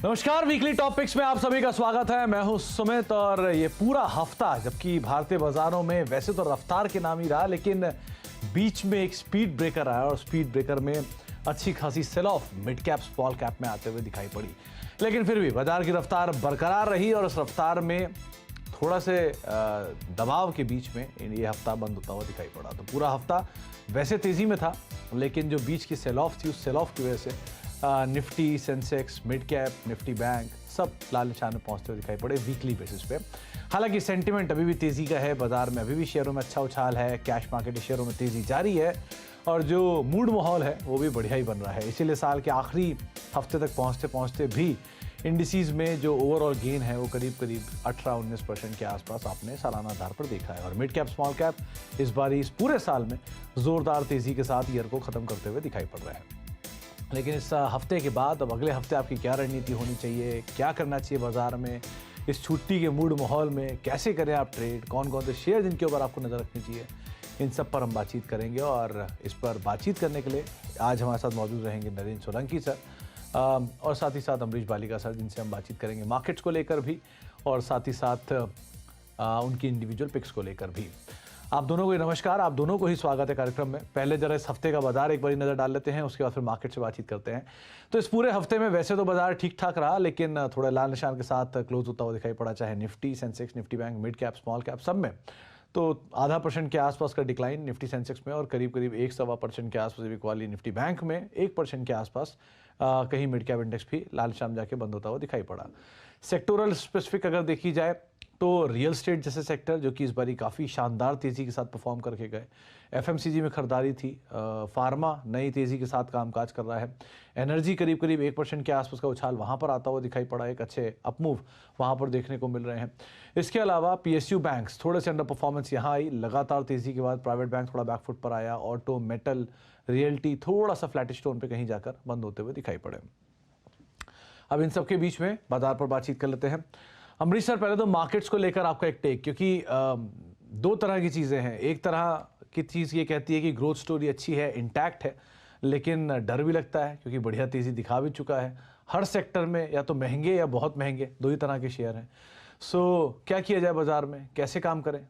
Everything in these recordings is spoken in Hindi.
नमस्कार, वीकली टॉपिक्स में आप सभी का स्वागत है। मैं हूं सुमित और ये पूरा हफ्ता जबकि भारतीय बाजारों में वैसे तो रफ्तार के नाम ही रहा, लेकिन बीच में एक स्पीड ब्रेकर आया और स्पीड ब्रेकर में अच्छी खासी sell off mid cap small cap में आते हुए दिखाई पड़ी। लेकिन फिर भी बाजार की रफ्तार बरकरार रही और उस रफ्तार में थोड़ा से दबाव के बीच में ये हफ्ता बंद होता हुआ दिखाई पड़ा। तो पूरा हफ्ता वैसे तेजी में था, लेकिन जो बीच की सेल ऑफ थी उस सेल ऑफ की वजह से Nifty, Sensex, mid cap, Nifty bank सब लाल निशान में पहुंचते हुए दिखाई पड़े वीकली बेसिस पे। हालांकि सेंटिमेंट अभी भी तेजी का है, बाजार में अभी भी शेयरों में अच्छा उछाल है, कैश मार्केट शेयरों में तेजी जारी है और जो मूड माहौल है वो भी बढ़िया ही बन रहा है। इसीलिए साल के आखिरी हफ्ते तक पहुंचते पहुंचते भी इंडिसीज में जो ओवरऑल गेन है वो करीब 18-19% के आसपास आपने सालाना आधार पर देखा है। और मिड कैप स्मॉल कैप इस बार इस पूरे साल में जोरदार तेजी के साथ ईयर को खत्म करते हुए दिखाई पड़ रहे हैं। लेकिन इस हफ्ते के बाद अब अगले हफ्ते आपकी क्या रणनीति होनी चाहिए, क्या करना चाहिए बाजार में, इस छुट्टी के मूड माहौल में कैसे करें आप ट्रेड, कौन कौन से शेयर जिनके ऊपर आपको नज़र रखनी चाहिए, इन सब पर हम बातचीत करेंगे। और इस पर बातचीत करने के लिए आज हमारे साथ मौजूद रहेंगे नरेंद्र सोलंकी सर और साथ ही साथ अमरीश बालिका सर, जिनसे हम बातचीत करेंगे मार्केट्स को लेकर भी और साथ ही साथ उनकी इंडिविजुअल पिक्स को लेकर भी। आप दोनों को नमस्कार, आप दोनों को ही स्वागत है कार्यक्रम में। पहले जरा इस हफ्ते का बाजार एक बार नज़र डाल लेते हैं, उसके बाद फिर मार्केट से बातचीत करते हैं। तो इस पूरे हफ्ते में वैसे तो बाजार ठीक ठाक रहा, लेकिन थोड़ा लाल निशान के साथ क्लोज होता हुआ दिखाई पड़ा, चाहे Nifty, Sensex, Nifty bank, mid cap, small cap सब में। तो ½ % के आसपास का डिक्लाइन निफ्टी सेंसेक्स में और करीब 1-1.25% के आसपास इक्वाली निफ्टी बैंक में 1% के आसपास कहीं मिड कैप इंडेक्स भी लाल निशान जाके बंद होता हुआ दिखाई पड़ा। सेक्टोरल स्पेसिफिक अगर देखी जाए तो रियल एस्टेट जैसे सेक्टर जो कि इस बारी काफ़ी शानदार तेज़ी के साथ परफॉर्म करके गए, एफएमसीजी में खरीदारी थी, फार्मा नई तेज़ी के साथ कामकाज कर रहा है, एनर्जी करीब 1% के आसपास का उछाल वहाँ पर आता हुआ दिखाई पड़ा, एक अच्छे अपमूव वहाँ पर देखने को मिल रहे हैं। इसके अलावा पीएसयू बैंक्स थोड़े से अंडर परफॉर्मेंस यहाँ आई, लगातार तेज़ी के बाद प्राइवेट बैंक थोड़ा बैकफुट पर आया, ऑटो, मेटल, रियल्टी थोड़ा सा फ्लैटिश टोन पे कहीं जाकर बंद होते हुए दिखाई पड़े। अब इन सब के बीच में बाजार पर बातचीत कर लेते हैं। अमरीश सर, पहले तो मार्केट्स को लेकर आपका एक टेक, क्योंकि दो तरह की चीज़ें हैं। एक तरह की चीज़ ये कहती है कि ग्रोथ स्टोरी अच्छी है, इंटैक्ट है, लेकिन डर भी लगता है क्योंकि बढ़िया तेज़ी दिखा भी चुका है। हर सेक्टर में या तो महंगे या बहुत महंगे, दो ही तरह के शेयर हैं। सो क्या किया जाए बाजार में, कैसे काम करें?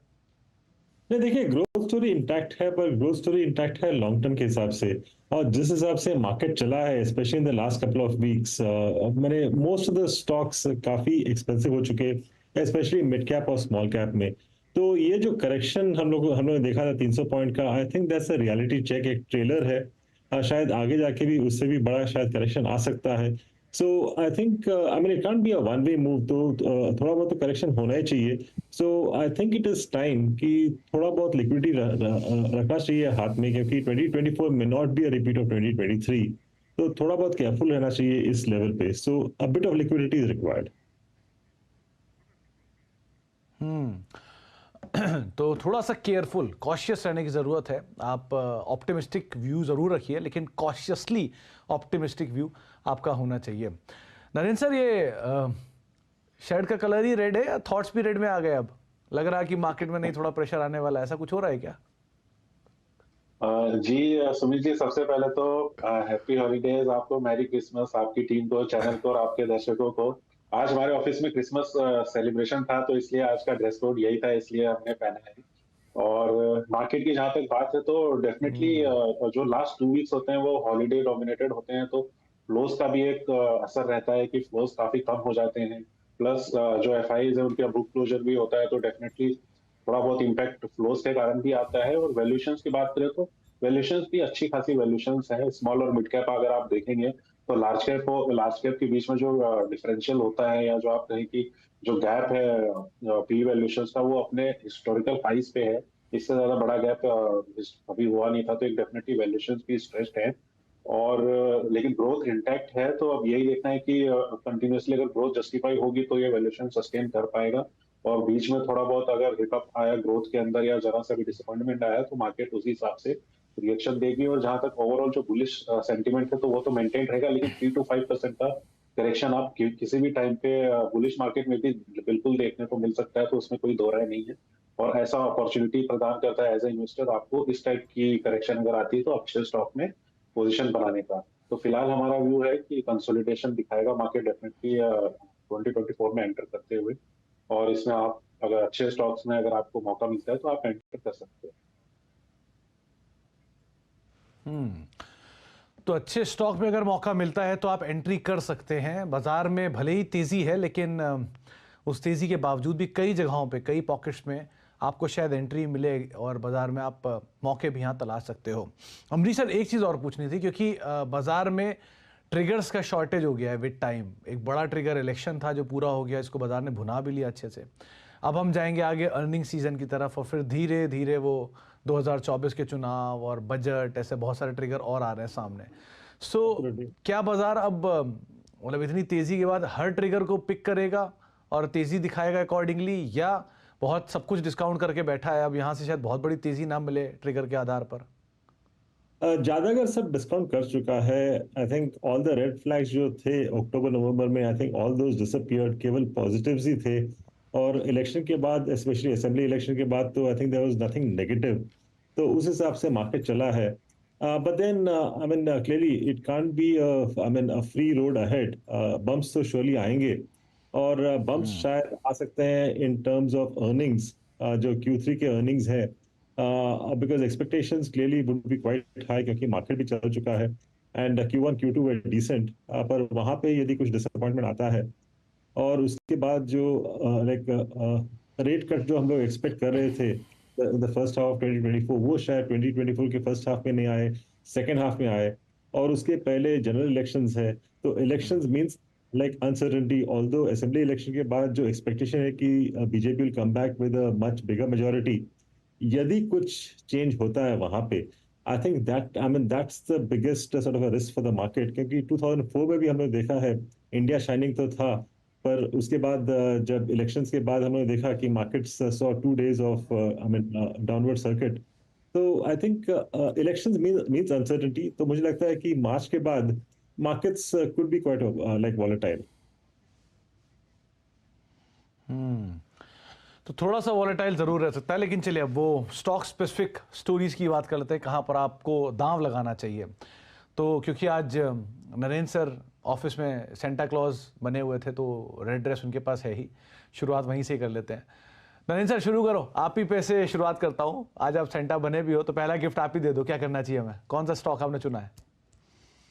नहीं, देखिए, ग्रोथ स्टोरी इंटैक्ट है, पर ग्रोथ स्टोरी इंटैक्ट है लॉन्ग टर्म के हिसाब से। और जिस हिसाब से मार्केट चला है, specially in the last couple of weeks, मैंने मोस्ट ऑफ द स्टॉक्स काफी एक्सपेंसिव हो चुके हैं, स्पेशली मिड कैप और स्मॉल कैप में। तो ये जो करेक्शन हम लोग ने देखा था 300 पॉइंट का, I think that's a reality check, एक ट्रेलर है। शायद आगे जाके भी उससे भी बड़ा शायद करेक्शन आ सकता है। So I think, I mean, it can't be a one way move, तो थोड़ा बहुत तो करेक्शन होना ही चाहिए। So I think it is time कि थोड़ा बहुत लिक्विडिटी रखना चाहिए हाथ में, क्योंकि 2024 में not be a repeat of 2023। तो थोड़ा बहुत केयरफुल रहना चाहिए इस लेवल पे। So a bit of liquidity is required. तो थोड़ा सा केयरफुल, कॉशियस रहने की ज़रूरत है। आप ऑप्टिमिस्टिक व्यू ज़रूर रखिए, लेकिन कॉशियसली ऑप्टिमिस्टिक व्यू आपका होना चाहिए। नरेंद्र सर, ये शर्ट का कलर ही रेड है या थॉट्स भी रेड में आ गए? अब लग रहा है कि मार्केट में नहीं थोड़ा प्रेशर आने वाला है, ऐसा कुछ हो रहा है क्या? जी सुमित जी, सबसे पहले तो हैप्पी हॉलीडेज आपको, मैरी क्रिसमस आपकी टीम को, चैनल को और आपके दर्शकों को। आज हमारे ऑफिस में क्रिसमस सेलिब्रेशन था, तो इसलिए आज का ड्रेस कोड यही था, इसलिए हमने पहना है। और मार्केट की जहाँ तक बात है तो डेफिनेटली जो लास्ट 2 वीक्स होते हैं वो हॉलीडे डोमिनेटेड होते हैं, तो फ्लोज का भी एक असर रहता है कि फ्लोज काफी कम हो जाते हैं। प्लस जो एफआईज है उनका बुक क्लोजर भी होता है, तो डेफिनेटली थोड़ा बहुत इम्पैक्ट फ्लोज के कारण भी आता है। और वैल्यूएशंस की बात करें तो वैल्यूएशंस भी अच्छी खासी वैल्यूएशंस है। स्मॉल और मिड कैप अगर आप देखेंगे तो लार्ज कैप के बीच में जो डिफरेंशियल होता है, या जो आप कहें कि जो गैप है पी वैल्यूएशंस का, वो अपने हिस्टोरिकल हाइस पे है। इससे ज्यादा बड़ा गैप अभी हुआ नहीं था, तो एक डेफिनेटली वैल्यूएशंस भी स्ट्रेस्ड है। और लेकिन ग्रोथ इंटैक्ट है, तो अब यही देखना है कि कंटिन्यूअसली अगर ग्रोथ जस्टिफाई होगी तो ये वैल्यूएशन सस्टेन कर पाएगा। और बीच में थोड़ा बहुत अगर हिकअप आया ग्रोथ के अंदर या जरा सा भी डिसअपॉइंटमेंट आया, तो मार्केट उसी हिसाब से रिएक्शन देगी। और जहां तक ओवरऑल जो बुलिश सेंटीमेंट है, तो वो तो मेंटेन रहेगा, लेकिन 3 to 5% का करेक्शन आप किसी भी टाइम पे बुलिश मार्केट में भी बिल्कुल देखने को मिल सकता है, तो उसमें कोई दो राय नहीं है। और ऐसा अपॉर्चुनिटी प्रदान करता है एज ए इन्वेस्टर आपको, इस टाइप की करेक्शन अगर आती है तो अच्छे स्टॉक में पोजीशन बनाने का। तो फिलहाल हमारा व्यू है कि कंसोलिडेशन दिखाएगा मार्केट डेफिनेटली 2024 में एंटर करते हुए, और इसमें आप अगर अच्छे स्टॉक्स में अगर आपको मौका मिलता है तो आप एंटर कर सकते हो। तो अच्छे स्टॉक में अगर मौका मिलता है तो आप एंट्री कर सकते हैं। बाजार में भले ही तेजी है, लेकिन उस तेजी के बावजूद भी कई जगहों पे, कई पॉकेट्स में आपको शायद एंट्री मिले और बाजार में आप मौके भी यहाँ तलाश सकते हो। अमरीश सर, एक चीज़ और पूछनी थी, क्योंकि बाजार में ट्रिगर्स का शॉर्टेज हो गया है विद टाइम। एक बड़ा ट्रिगर इलेक्शन था जो पूरा हो गया, इसको बाजार ने भुना भी लिया अच्छे से। अब हम जाएंगे आगे अर्निंग सीजन की तरफ, और फिर धीरे धीरे वो 2024 के चुनाव और बजट, ऐसे बहुत सारे ट्रिगर और आ रहे हैं सामने। सो क्या बाजार अब मतलब इतनी तेजी के बाद हर ट्रिगर को पिक करेगा और तेजी दिखाएगा अकॉर्डिंगली, या बहुत सब कुछ डिस्काउंट करके बैठा है, अब यहाँ से शायद बहुत बड़ी तेजी ना मिले ट्रिगर के आधार पर? ज्यादातर सब डिस्काउंट कर चुका है। आई think all the red flags जो थे अक्टूबर नवंबर में, आई थिंक ऑल दोज डिसअपीयर्ड, केवल पॉजिटिव्स ही थे। और इलेक्शन के बाद, स्पेशली असेंबली इलेक्शन के बाद, तो I think there was nothing negative, तो उस हिसाब से मार्केट चला है। But then I mean clearly it can't be I mean a free road ahead. Bumps तो श्योरली आएंगे, और बम्प्स शायद आ सकते हैं इन टर्म्स ऑफ अर्निंग्स, जो Q3 के अर्निंग्स है, because expectations clearly would be quite high, क्योंकि मार्केट भी चल चुका है, and Q1 Q2 were decent, पर वहां पे यदि कुछ डिसअपॉइंटमेंट आता है, और उसके बाद जो लाइक रेट कट जो हम लोग एक्सपेक्ट कर रहे थे द फर्स्ट हाफ ऑफ 2024, वो शायद 2024 के फर्स्ट हाफ में नहीं आए, सेकेंड हाफ में आए, और उसके पहले जनरल इलेक्शंस है। तो elections means like uncertainty, although assembly election के बाद जो एक्सपेक्टेशन है कि BJP will come back with a much bigger majority, यदि कुछ चेंज होता है वहां पे, I think that I mean that's the biggest sort of a risk for the market. क्योंकि 2004 में भी हमने देखा है, इंडिया शाइनिंग तो था, पर उसके बाद जब इलेक्शंस के बाद हमने देखा कि markets saw 2 days of I mean downward circuit. तो I think elections means uncertainty, तो मुझे लगता है कि मार्च के बाद markets could be quite like volatile. तो थोड़ा सा वॉलेटाइल जरूर रह सकता है, लेकिन चलिए अब वो स्टॉक स्पेसिफिक स्टोरीज की बात कर लेते हैं, कहाँ पर आपको दांव लगाना चाहिए। तो क्योंकि आज नरेंद्र सर ऑफिस में सेंटा क्लॉज बने हुए थे, तो रेड ड्रेस उनके पास है ही, शुरुआत वहीं से ही कर लेते हैं। नरेंद्र सर शुरू करो, आप ही पे से शुरुआत करता हूँ। आज आप सेंटा बने भी हो तो पहला गिफ्ट आप ही दे दो, क्या करना चाहिए हमें? कौन सा स्टॉक आपने चुना है?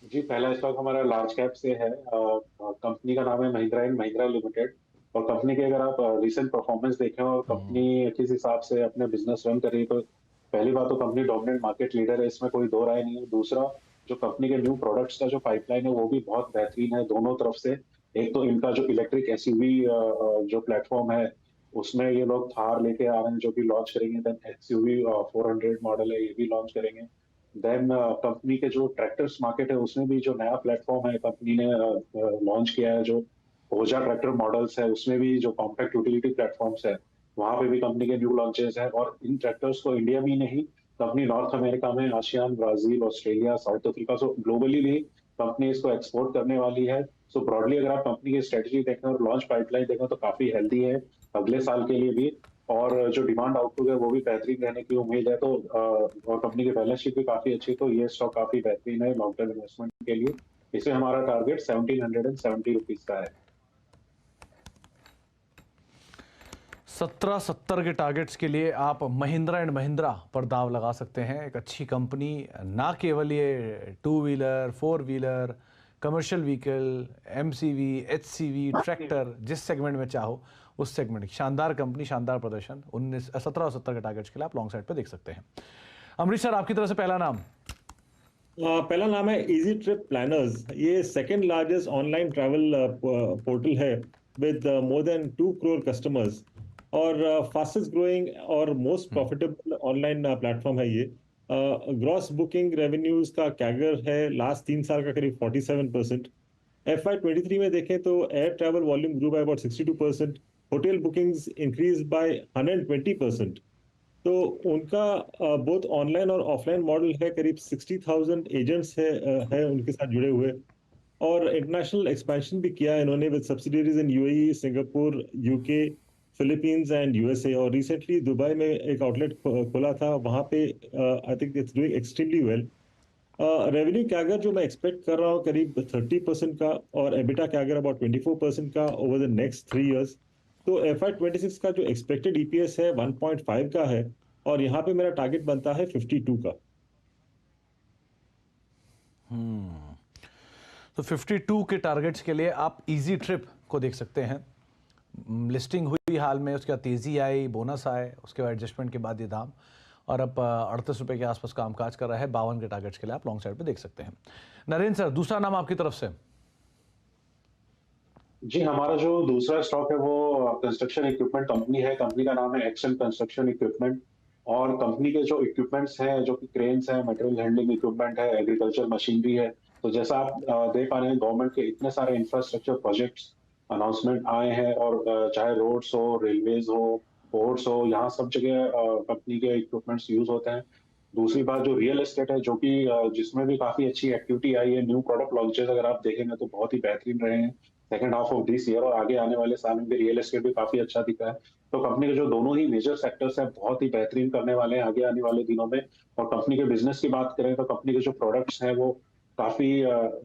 जी, पहला स्टॉक हमारा लार्ज कैप से है। कंपनी का नाम है महिंद्रा एंड महिंद्रा लिमिटेड। और कंपनी के अगर आप रिसेंट परफॉर्मेंस देखें और कंपनी किस हिसाब से अपने बिजनेस रन कर रही है, तो पहली बात तो कंपनी डोमिनेंट मार्केट लीडर है, इसमें कोई दो राय नहीं है। दूसरा, जो कंपनी के न्यू प्रोडक्ट्स का जो पाइपलाइन है वो भी बहुत बेहतरीन है दोनों तरफ से। एक तो इनका जो इलेक्ट्रिक एसयूवी जो प्लेटफॉर्म है, उसमें ये लोग थार लेके आ रहे हैं जो भी लॉन्च करेंगे। देन एक्सयूवी 400 मॉडल है, ये भी लॉन्च करेंगे। देन कंपनी के जो ट्रैक्टर्स मार्केट है, उसमें भी जो नया प्लेटफॉर्म है कंपनी ने लॉन्च किया है, जो ओजा ट्रैक्टर मॉडल्स है, उसमें भी जो कॉम्पैक्ट यूटिलिटी प्लेटफॉर्म्स है, वहां पे भी कंपनी के न्यू लॉन्चेस है। और इन ट्रैक्टर्स को इंडिया में नहीं, कंपनी नॉर्थ अमेरिका में, ASEAN, Brazil, Australia, south Africa, सो ग्लोबली भी कंपनी इसको एक्सपोर्ट करने वाली है। सो ब्रॉडली अगर आप कंपनी की स्ट्रेटजी देखें और लॉन्च पाइपलाइन देखें तो काफी हेल्दी है अगले साल के लिए भी, और जो डिमांड आउटलुक है वो भी बेहतरीन रहने की उम्मीद है। तो और कंपनी की बैलेंस शीट भी काफी अच्छी है, तो ये स्टॉक काफी बेहतरीन है लॉन्ग टर्म इन्वेस्टमेंट के लिए। इसमें हमारा टारगेट 1770 रुपीज का है। 1770 के टारगेट्स के लिए आप महिंद्रा एंड महिंद्रा पर दाव लगा सकते हैं। एक अच्छी कंपनी, ना केवल ये 2 wheeler, 4 wheeler, commercial vehicle, MCV, HCV, tractor, जिस सेगमेंट में चाहो उस सेगमेंट की शानदार कंपनी, शानदार प्रदर्शन। 17 और 70 के टारगेट्स के लिए आप लॉन्ग साइड पे देख सकते हैं। अमरीश सर, आपकी तरफ से पहला नाम? पहला नाम है इजी ट्रिप प्लानर्स। ये second largest online travel portal है with more than 2 crore customers, और फास्टेस्ट ग्रोइंग और मोस्ट प्रॉफिटेबल ऑनलाइन प्लेटफॉर्म है ये। ग्रॉस बुकिंग रेवेन्यूज का कैगर है लास्ट 3 साल का करीब 47%। FY23 में देखें तो air travel volume grew by about 62%, hotel bookings increase by 120%। तो उनका बोथ ऑनलाइन और ऑफलाइन मॉडल है, करीब 60,000 एजेंट्स है उनके साथ जुड़े हुए, और इंटरनेशनल एक्सपेंशन भी किया है इन्होंने with subsidiaries in UAE, Singapore, UK, Philippines and USA, और रिसेंटली दुबई में एक आउटलेट खोला था, वहां पे I think it's doing extremely well. Revenue CAGR जो मैं एक्सपेक्ट कर रहा हूँ करीब 30% का और एबिटा कैगर अबाउट 24% का ओवर द नेक्स्ट 3 इयर्स। तो FY26 का जो एक्सपेक्टेड ईपीएस है 1.5 का है और यहाँ पे मेरा टारगेट बनता है 52 का। तो 52 के टारगेट्स के लिए आप इजी ट्रिप को देख सकते हैं। लिस्टिंग हुई हाल में, उसके बाद तेज़ी आई, बोनस आए, उसके बाद एडजस्टमेंट के बाद ये दाम, और अब 38 रुपये के आसपास कामकाज कर रहा है। 52 के टारगेट्स के लिए आप लॉन्ग साइड पे देख सकते हैं। नरेंद्र सर, दूसरा नाम आपकी तरफ से। जी, हमारा जो दूसरा स्टॉक है वो कंस्ट्रक्शन इक्विपमेंट कंपनी है। कंपनी का नाम है एक्शन कंस्ट्रक्शन इक्विपमेंट। और कंपनी के जो इक्विपमेंट्स हैं, जो कि क्रेन्स हैं, मटेरियल हैंडलिंग इक्विपमेंट है, एग्रीकल्चर मशीनरी है। तो जैसा आप देख पा रहे हैं, गवर्नमेंट के इतने सारे इंफ्रास्ट्रक्चर प्रोजेक्ट्स अनाउंसमेंट आए हैं, और चाहे रोड्स हो, रेलवेज हो, पोर्ट्स हो, यहाँ सब जगह कंपनी के इक्विपमेंट्स यूज होते हैं। दूसरी बात, जो रियल एस्टेट है, जो कि जिसमें भी काफी अच्छी एक्टिविटी आई है। न्यू प्रोडक्ट लॉन्चेस अगर आप देखेंगे तो बहुत ही बेहतरीन रहे हैं second half of this year, और आगे आने वाले साल में भी रियल एस्टेट भी काफी अच्छा दिखा है। तो कंपनी के जो दोनों ही मेजर सेक्टर्स हैं बहुत ही बेहतरीन करने वाले हैं आगे आने वाले दिनों में। और कंपनी के बिजनेस की बात करें तो कंपनी के जो प्रोडक्ट्स हैं वो काफी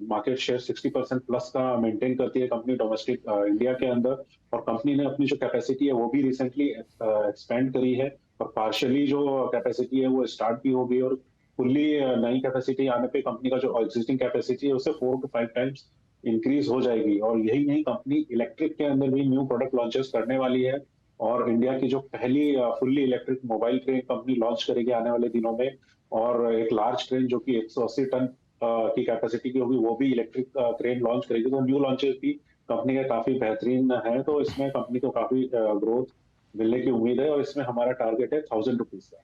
मार्केट शेयर 60% प्लस का मेंटेन करती है कंपनी डोमेस्टिक इंडिया के अंदर। और कंपनी ने अपनी जो कैपेसिटी है वो भी रिसेंटली एक्सपेंड करी है, और पार्शियली जो कैपेसिटी है वो स्टार्ट भी हो गई, और फुल्ली नई कैपेसिटी आने पे कंपनी का जो एग्जिस्टिंग कैपेसिटी है उससे 4 to 5 टाइम्स इंक्रीज हो जाएगी। और यही नहीं, कंपनी इलेक्ट्रिक के अंदर भी न्यू प्रोडक्ट लॉन्चेस करने वाली है, और इंडिया की जो पहली fully electric mobile train company launch करेगी आने वाले दिनों में। और एक लार्ज ट्रेन जो कि 180 टन की कैपेसिटी की होगी वो भी इलेक्ट्रिक ट्रेन लॉन्च करेगी। तो न्यू लॉन्चेस भी कंपनी के काफी बेहतरीन है। तो इसमें कंपनी को काफी ग्रोथ मिलने की उम्मीद है, और इसमें हमारा टारगेट है 1000 रुपीज का।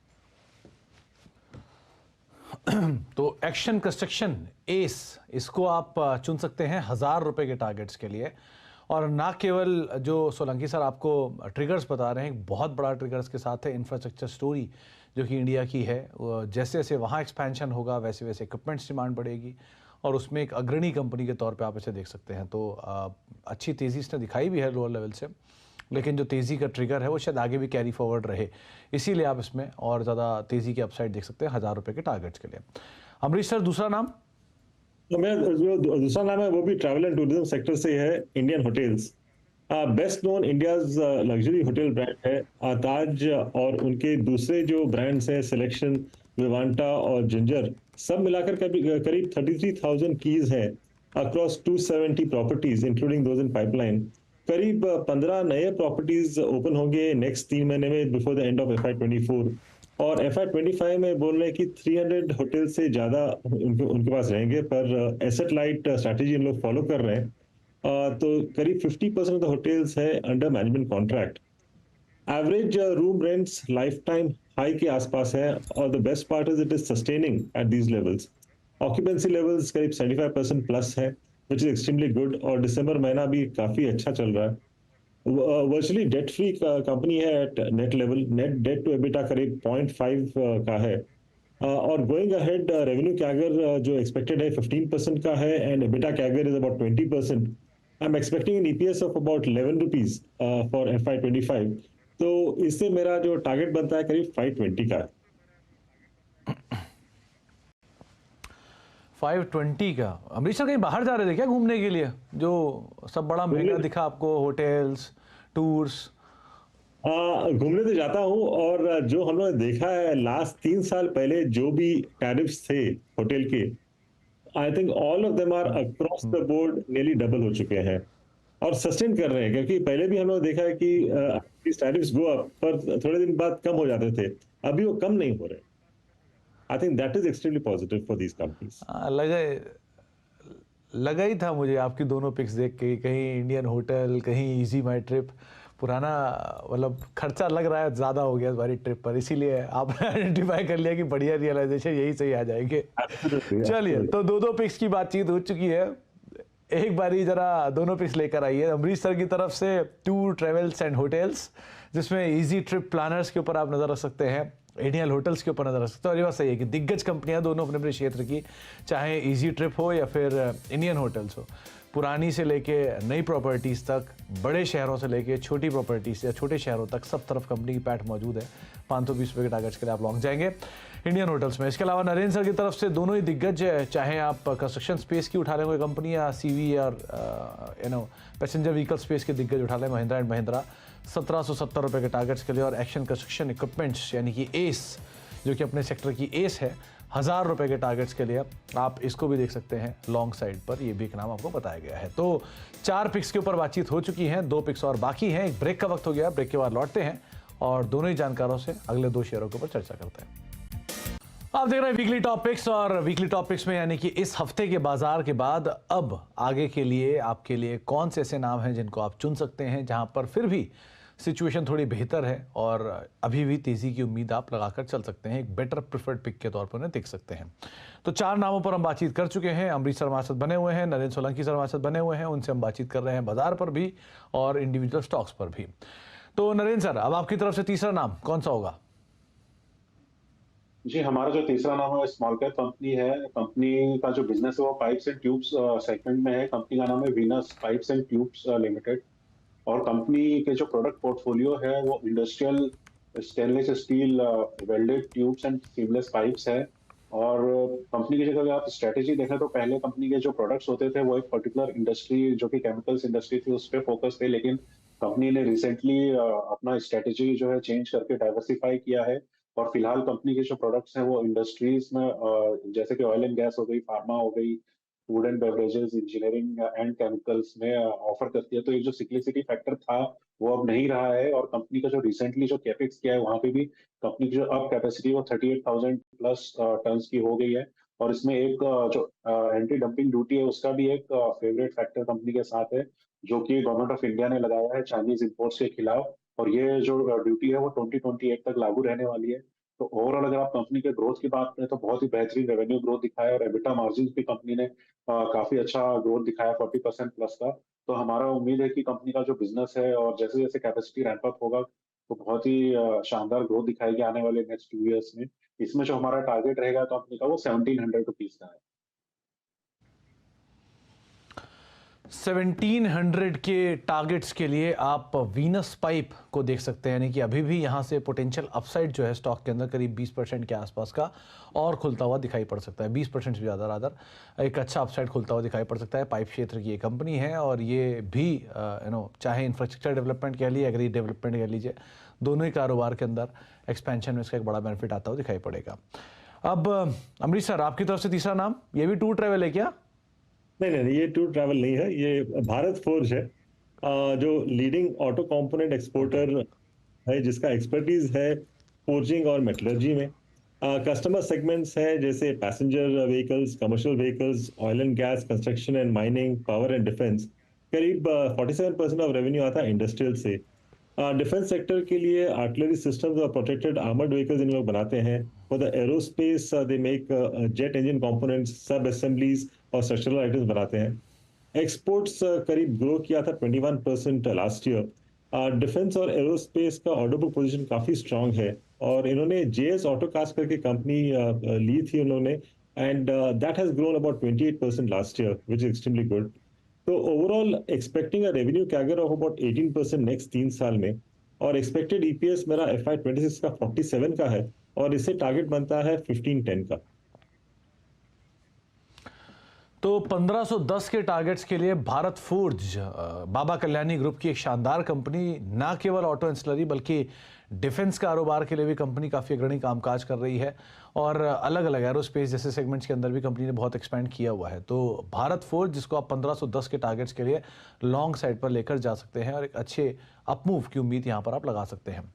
तो एक्शन कंस्ट्रक्शन एस, इसको आप चुन सकते हैं 1000 रुपये के टारगेट्स के लिए। और ना केवल जो सोलंकी सर आपको ट्रिगर्स बता रहे हैं, एक बहुत बड़ा ट्रिगर्स के साथ है इंफ्रास्ट्रक्चर स्टोरी जो कि इंडिया की है। जैसे जैसे वहाँ एक्सपेंशन होगा वैसे वैसे इक्विपमेंट्स डिमांड बढ़ेगी, और उसमें एक अग्रणी कंपनी के तौर पे आप इसे देख सकते हैं। तो अच्छी तेज़ी इसने दिखाई भी है लोअर लेवल से, लेकिन जो तेज़ी का ट्रिगर है वो शायद आगे भी कैरी फॉरवर्ड रहे, इसीलिए आप इसमें और ज़्यादा तेज़ी की अपसाइड देख सकते हैं 1000 रुपये के टारगेट्स के लिए। अमरीश सर, दूसरा नाम? तो मैं जो दूसरा नाम है वो भी ट्रैवल एंड टूरिज्म सेक्टर से है, Indian hotels. Best known India's luxury hotel brand है ताज, और उनके दूसरे जो ब्रांड्स हैं सिलेक्शन, विवांटा और जिंजर, सब मिलाकर करीब 33,000 कीज है across 270 properties including those in pipeline. करीब 15 नए प्रॉपर्टीज ओपन होंगे नेक्स्ट 3 महीने में before the end of FY24, और FY25 में बोल रहे हैं कि 300 होटल से ज़्यादा उनके पास रहेंगे, पर एसेट लाइट स्ट्रैटेजी इन लोग फॉलो कर रहे हैं। तो करीब 50% ऑफ द होटल्स है under management contract. Average room rents life time high के आसपास है, और the best part is it is sustaining at these levels. Occupancy levels करीब 75% प्लस है, विच इज एक्सट्रीमली गुड, और दिसंबर महीना भी काफ़ी अच्छा चल रहा है। वर्चुअली डेट फ्री कंपनी है at net level, net debt to EBITDA करीब 0.5 का है। और गोइंग अहेड रेवेन्यू कैगर जो एक्सपेक्टेड है 15% का है, and EBITDA CAGR is about 20%। I am expecting an EPS of about 11 rupees for FY25। तो इससे मेरा जो टारगेट बनता है करीब 520 का। 520 का। अमरीश सर, कहीं बाहर जा रहे थे क्या घूमने के लिए, जो सब बड़ा महंगा दिखा आपको, होटल्स, टूर्स? घूमने तो जाता हूँ, और जो हम लोग देखा है लास्ट 3 साल पहले जो भी टैरिफ्स थे होटल के, I think all of them are across the board nearly double हो चुके हैं, और सस्टेन कर रहे हैं। क्योंकि पहले भी हम लोग देखा है कि टैरिफ्स गो अप, पर थोड़े दिन बाद कम हो जाते थे, अभी वो कम नहीं हो रहे। I think that is extremely positive for these companies. लगा ही था मुझे आपकी दोनों पिक्स देख के, कहीं इंडियन होटल, कहीं इजी माई ट्रिप। पुराना मतलब खर्चा लग रहा है ज़्यादा हो गया इस बारी ट्रिप पर, इसीलिए आपने आइडेंटिफाई कर लिया कि बढ़िया रियलाइजेशन यही सही आ जाएंगे। चलिए, तो दो पिक्स की बातचीत हो चुकी है, एक बारी जरा दोनों पिक्स लेकर आइए अमरीश सर की तरफ से। टूर, ट्रेवल्स एंड होटल्स, जिसमें इजी ट्रिप प्लानर्स के ऊपर आप नज़र रख सकते हैं, इंडियन होटल्स के ऊपर नजर रख सकते हो। और ये बात सही है कि दिग्गज कंपनियां दोनों अपने अपने क्षेत्र की, चाहे इजी ट्रिप हो या फिर इंडियन होटल्स हो, पुरानी से लेके नई प्रॉपर्टीज़ तक, बड़े शहरों से लेके छोटी प्रॉपर्टीज़ या छोटे शहरों तक, सब तरफ कंपनी की पैठ मौजूद है। 520 रुपये के टारगेट्स के लिए आप लॉन्ग जाएंगे। इंडियन होटल्स में। इसके अलावा नरेंद्र सर की तरफ से दोनों ही दिग्गज है, चाहे आप कंस्ट्रक्शन स्पेस की उठा लें कोई कंपनी या सीवी और पैसेंजर व्हीकल स्पेस के दिग्गज उठा लें महिंद्रा एंड महिंद्रा 1770 रुपये के टारगेट्स के लिए, और एक्शन कंस्ट्रक्शन इक्विपमेंट्स यानी कि एस जो कि अपने सेक्टर की एस है 1000 रुपये के टारगेट्स के लिए आप इसको भी देख सकते हैं लॉन्ग साइड पर, ये भी एक नाम आपको बताया गया है। तो 4 पिक्स के ऊपर बातचीत हो चुकी है, 2 पिक्स और बाकी हैं। एक ब्रेक का वक्त हो गया, ब्रेक के बाद लौटते हैं और दोनों ही जानकारों से अगले 2 शेयरों के ऊपर चर्चा करते हैं। आप देख रहे हैं वीकली टॉपिक्स, और वीकली टॉपिक्स में यानी कि इस हफ्ते के बाजार के बाद अब आगे के लिए आपके लिए कौन से ऐसे नाम हैं जिनको आप चुन सकते हैं जहां पर फिर भी सिचुएशन थोड़ी बेहतर है और अभी भी तेजी की उम्मीद आप लगाकर चल सकते हैं, एक बेटर प्रेफर्ड पिक के तौर पर उन्हें देख सकते हैं। तो 4 नामों पर हम बातचीत कर चुके हैं। अमरीश सर हमारे साथ बने हुए हैं, नरेंद्र सोलंकी सर हमारे साथ बने हुए हैं, उनसे हम बातचीत कर रहे हैं बाजार पर भी और इंडिविजुअल स्टॉक्स पर भी। तो नरेंद्र सर, अब आपकी तरफ से तीसरा नाम कौन सा होगा? जी, हमारा जो तीसरा नाम है स्मॉल कैप कंपनी है। कंपनी का जो बिजनेस है वो पाइप्स एंड ट्यूब्स सेगमेंट में है। कंपनी का नाम है Venus pipes and tubes limited, और कंपनी के जो प्रोडक्ट पोर्टफोलियो है वो industrial stainless steel welded tubes and seamless pipes है। और कंपनी की अगर आप स्ट्रेटेजी देखें तो पहले कंपनी के जो प्रोडक्ट्स होते थे वो एक पर्टिकुलर इंडस्ट्री जो कि केमिकल्स इंडस्ट्री थी उस पर फोकस थे, लेकिन कंपनी ने रिसेंटली अपना स्ट्रेटेजी जो है चेंज करके डाइवर्सिफाई किया है। और फिलहाल कंपनी के जो प्रोडक्ट्स हैं वो इंडस्ट्रीज में जैसे कि ऑयल एंड गैस हो गई, फार्मा हो गई, food and beverages, engineering and chemicals में ऑफर करती है। तो एक जो सिक्लिसिटी फैक्टर था वो अब नहीं रहा है, और कंपनी का जो रिसेंटली जो कैपेक्स किया है वहां पे भी कंपनी की जो अब कैपेसिटी वो 38,000 प्लस टन्स की हो गई है। और इसमें एक जो एंटी डंपिंग ड्यूटी है उसका भी एक फेवरेट फैक्टर कंपनी के साथ है, जो कि गवर्नमेंट ऑफ इंडिया ने लगाया है चाइनीज इंपोर्ट्स के खिलाफ, और ये जो ड्यूटी है वो 2028 तक लागू रहने वाली है। तो ओवरऑल अगर आप कंपनी के ग्रोथ की बात करें तो बहुत ही बेहतरीन रेवेन्यू ग्रोथ दिखाया, और एबिटा मार्जिन भी कंपनी ने काफी अच्छा ग्रोथ दिखाया 40% प्लस का। तो हमारा उम्मीद है कि कंपनी का जो बिजनेस है और जैसे जैसे कैपेसिटी रैंप अप होगा तो बहुत ही शानदार ग्रोथ दिखाएगी आने वाले नेक्स्ट 2 ईयर्स में। इसमें जो हमारा टारगेट रहेगा कंपनी का वो 1700 रुपीज का है। 1700 के टारगेट्स के लिए आप वीनस पाइप को देख सकते हैं, यानी कि अभी भी यहाँ से पोटेंशियल अपसाइड जो है स्टॉक के अंदर करीब 20% के आसपास का और खुलता हुआ दिखाई पड़ सकता है। 20% से ज़्यादा रादर एक अच्छा अपसाइड खुलता हुआ दिखाई पड़ सकता है। पाइप क्षेत्र की ये कंपनी है, और ये भी चाहे इंफ्रास्ट्रक्चर डेवलपमेंट कह लीजिए, एग्री डेवलपमेंट कह लीजिए, दोनों ही कारोबार के अंदर एक्सपेंशन में इसका एक बड़ा बेनिफिट आता हुआ दिखाई पड़ेगा। अब अमरीश सर, आपकी तरफ से तीसरा नाम, ये भी टूर ट्रैवल है क्या? नहीं, ये टूर ट्रैवल नहीं है, ये भारत फोर्ज है, जो लीडिंग ऑटो कंपोनेंट एक्सपोर्टर है, जिसका एक्सपर्टीज है फोर्जिंग और मेटलर्जी में। कस्टमर सेगमेंट्स हैं जैसे passenger vehicles, commercial vehicles, oil and gas, construction and mining, power and defence. करीब 47% ऑफ रेवेन्यू आता है इंडस्ट्रियल से। डिफेंस सेक्टर के लिए आर्टिलरी सिस्टम्स और प्रोटेक्टेड आर्मर्ड व्हीकल्स इन लोग बनाते हैं। For the aerospace they make jet engine components, सब असेंबलीज और स्ट्रक्चरल आइटम्स बनाते हैं। एक्सपोर्ट्स करीब ग्रो किया था 21% लास्ट ईयर। डिफेंस और एरोस्पेस का ऑर्डर बुक पोजीशन काफी स्ट्रांग है, और इन्होंने जेएस ऑटोकास्ट करके कंपनी ली थी उन्होंने, and that has grown about 28% last year, which is extremely good. तो overall expecting a revenue CAGR of about 18% next 3 साल में, और एक्सपेक्टेड ईपीएस मेरा FY26 का 47 का है, और इससे टारगेट बनता है 1510 का। तो 1510 के टारगेट्स के लिए भारत फोर्ज, बाबा कल्याणी ग्रुप की एक शानदार कंपनी, ना केवल ऑटो इंसलरी बल्कि डिफेंस कारोबार के लिए भी कंपनी काफ़ी अग्रणी कामकाज कर रही है, और अलग अलग एरोस्पेस जैसे सेगमेंट्स के अंदर भी कंपनी ने बहुत एक्सपेंड किया हुआ है। तो भारत फोर्ज, जिसको आप 1510 के टारगेट्स के लिए लॉन्ग साइड पर लेकर जा सकते हैं, और एक अच्छे अपमूव की उम्मीद यहाँ पर आप लगा सकते हैं।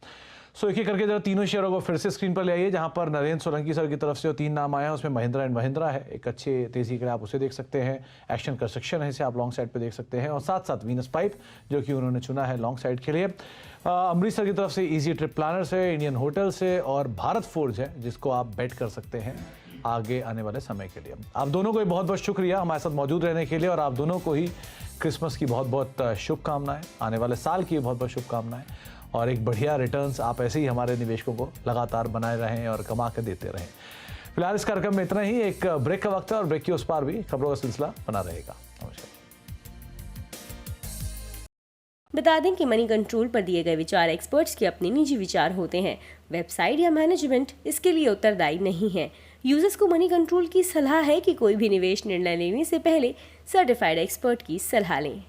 सो एक एक करके जरा तीनों शेयरों को फिर से स्क्रीन पर ले आइए, जहां पर नरेंद्र सोलंकी सर की तरफ से जो 3 नाम आए हैं उसमें महिंद्रा एंड महिंद्रा है, एक अच्छे तेजी के लिए आप उसे देख सकते हैं। एक्शन कंस्ट्रक्शन है, इसे आप लॉन्ग साइड पे देख सकते हैं, और साथ साथ वीनस पाइप जो कि उन्होंने चुना है लॉन्ग साइड के लिए। अमरीश सर की तरफ से इजी ट्रिप प्लानर्स है, इंडियन होटल्स है, और भारत फोर्ज है जिसको आप बेट कर सकते हैं आगे आने वाले समय के लिए। आप दोनों को बहुत बहुत शुक्रिया हमारे साथ मौजूद रहने के लिए, और आप दोनों को ही क्रिसमस की बहुत बहुत शुभकामनाएं, आने वाले साल की बहुत बहुत शुभकामनाएं, और एक बढ़िया रिटर्न्स आप ऐसे ही हमारे निवेशकों को लगातार बनाए रहें और कमा के देते रहें। फिलहाल इस कार्यक्रम में इतना ही, एक ब्रेक का वक्त है, और ब्रेक के उस पार भी खबरों का सिलसिला बना रहेगा। नमस्कार। बता दें कि मनी कंट्रोल पर दिए गए विचार एक्सपर्ट्स के अपने निजी विचार होते हैं। वेबसाइट या मैनेजमेंट इसके लिए उत्तरदायी नहीं है। यूजर्स को मनी कंट्रोल की सलाह है कि कोई भी निवेश निर्णय लेने से पहले सर्टिफाइड एक्सपर्ट की सलाह लें।